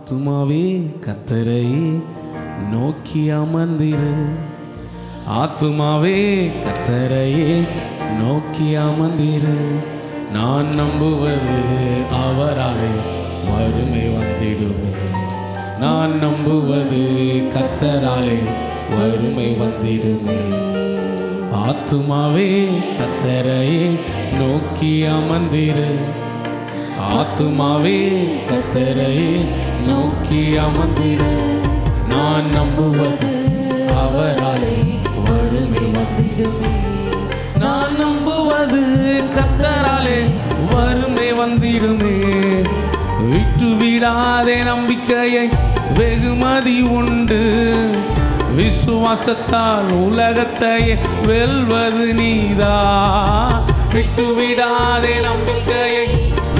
ஆத்துமாவே கர்த்தரை நோக்கி அமர்ந்திரு. ஆத்துமாவே கர்த்தரை நோக்கி அமர்ந்திரு. நான் நம்புவது அவராலே வறுமை வந்திடுமே. நான் நம்புவது கர்த்தராலே வறுமை வந்திடுமே. ஆத்துமாவே கர்த்தரை நோக்கி அமர்ந்திரு. ஆத்துமாவே கர்த்தரை நோக்கி அமர்ந்திரு. நான் நம்புவது அவராலே வறுமை வந்திடுமே. நான் நம்புவது கர்த்தராலே வறுமை வந்திடுமே. விட்டு விடாதே நம்பிக்கையை, வெகுமதி உண்டு. விசுவாசத்தால் உலகத்தை வெல்வது நீதா. விட்டு விடாதே நம்பிக்கையை,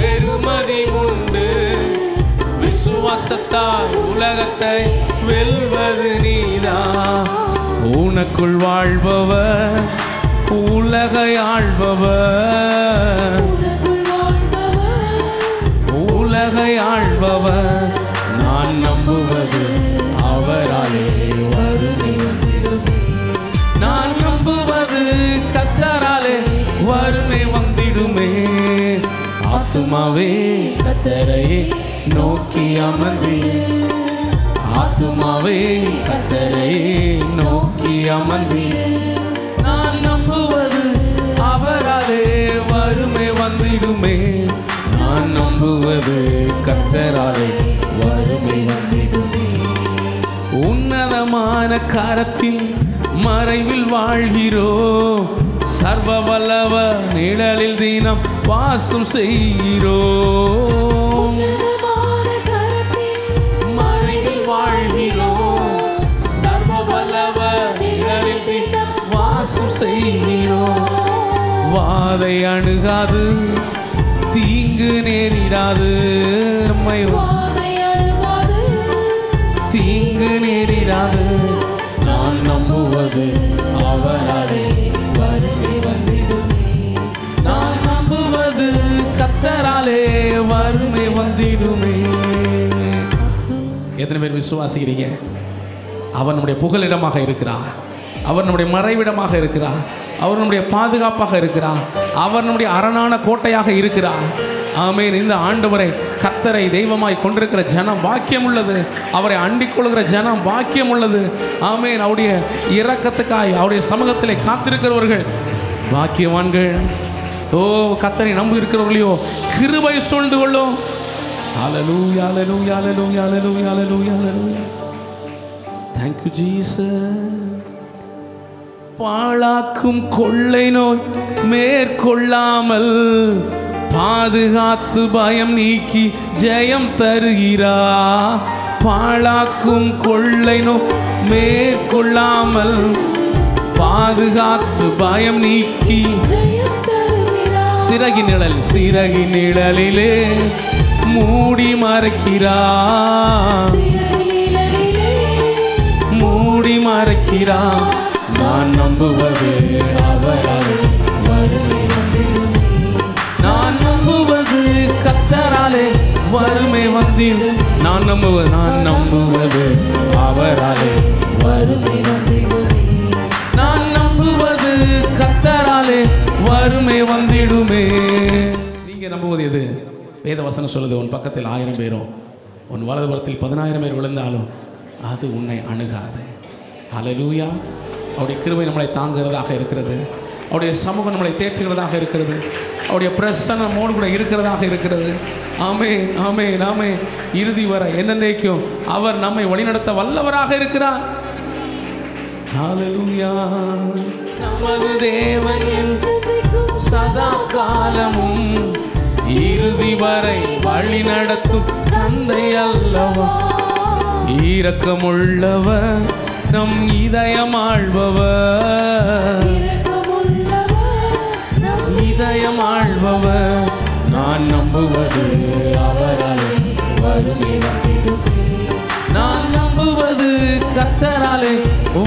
வெகுமதி உண்டு. விசுவாசத்தால் உலகத்தை வெல்வது நீதா. உனக்குள் வாழ்பவர் உலகை ஆள்பவர். உலகை ஆள்பவர். நான் நம்புவது அவராலே வறுமை வந்திடுமே. நான் நம்புவது கர்த்தராலே வறுமை வந்திடுமே. ஆத்துமாவே கர்த்தரை நோக்கி அமர்ந்திரு. ஆத்துமாவே கர்த்தரை நோக்கி அமர்ந்திரு. நான் நம்புவது அவராலே வறுமை வந்திடுமே. நான் நம்புவது கர்த்தராலே வறுமை வந்திடுமே. உன்னதமான கரத்தின் மறைவில் வாழ்கிறோ. சர்வ வல்லவ நிழலில் தினம் வாசம் செய்கிறோ. மறைவில் வாழ்கிறோ. சர்வ வல்லவ நிழலில் தினம் வாசம் செய்கிறோ. வாதை அணுகாது, தீங்கு நேரிடாது. நம்மை தீங்கு நேரிடாது. நான் நம்புவது அவராலே வறுமை வந்திடுமே. நான் நம்புவது கர்த்தராலே வறுமை வந்திடுமே. எத்தனை பேர் விசுவாசிக்கிறீங்க? அவர் நம்முடைய புகலிடமாக இருக்கிறார். அவர் நம்முடைய மறைவிடமாக இருக்கிறார். அவர் நம்முடைய பாதுகாப்பாக இருக்கிறார். அவர் நம்முடைய அரணான கோட்டையாக இருக்கிறார். ஆமென். இந்த ஆண்டவரை கர்த்தரை தெய்வமாய் கொண்டிருக்கிற ஜனம் பாக்கியம் உள்ளது. அவரை அண்டிக் கொள்கிற ஜனம் பாக்கியம் உள்ளது. ஆமென். அவருடைய இரக்கத்துக்காய் அவருடைய சமூகத்திலே காத்திருக்கிறவர்கள் பாக்கியவான்கள். ஓ, கர்த்தரை நம்பி இருக்கிறவர்களையோ கிருபை சூழ்ந்து கொள்ளும். ஹல்லேலூயா, ஹல்லேலூயா, ஹல்லேலூயா, ஹல்லேலூயா, ஹல்லேலூயா, ஹல்லேலூயா. Thank you Jesus. பாழாக்கும் கொள்ளை நோய் மேற்கொள்ளாமல் பாதுகாத்து பயம் நீக்கி ஜெயம் தருகிறா. பாழாக்கும் கொள்ளை நோய் மேற்கொள்ளாமல் பாதுகாத்து பயம் நீக்கி சிறகி நிழலிலே மூடி மறைக்கிறா. மூடி மறைக்கிறா. நான் நம்புவது அவராலே வறுமை வந்திடுமே. நான் நம்புவது கர்த்தராலே வறுமை வந்திடும். நான் நம்புவது அவராலே வறுமை வந்திடுமே. நான் நம்புவது கர்த்தராலே வறுமை வந்திடுமே. நீங்க நம்புவது எது? வேத வசனம் சொல்லுது, உன் பக்கத்தில் 1000 பேரும் உன் வலதுபுறத்தில் 10,000 பேர் விழுந்தாலும் அது உன்னை அணுகாது. ஹல்லேலூயா. அவருடைய கிருபை நம்மளை தாங்குகிறதாக இருக்கிறது. அவருடைய சமூகம் நம்மளை தேற்றுகிறதாக இருக்கிறது. அவருடைய பிரசன்னம் நம்மோடு கூட இருக்கிறதாக இருக்கிறது. ஆமென், ஆமென், ஆமென். இறுதி வரை என்னென்னைக்கும் அவர் நம்மை வழிநடத்த வல்லவராக இருக்கிறார். ஹல்லேலூயா. நமது தேவன் சதா காலமும் இறுதி வரை வழி நடத்தும் தந்தை அல்லவா. இரக்கமுள்ளவர், நம் இதயம் ஆள்பவர். இதயம் ஆள்பவர். நான் நம்புவது அவராலே வறுமை வந்திடுமே. நான் நம்புவது கர்த்தராலே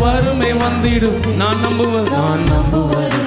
வறுமை வந்திடும். நான் நம்புவது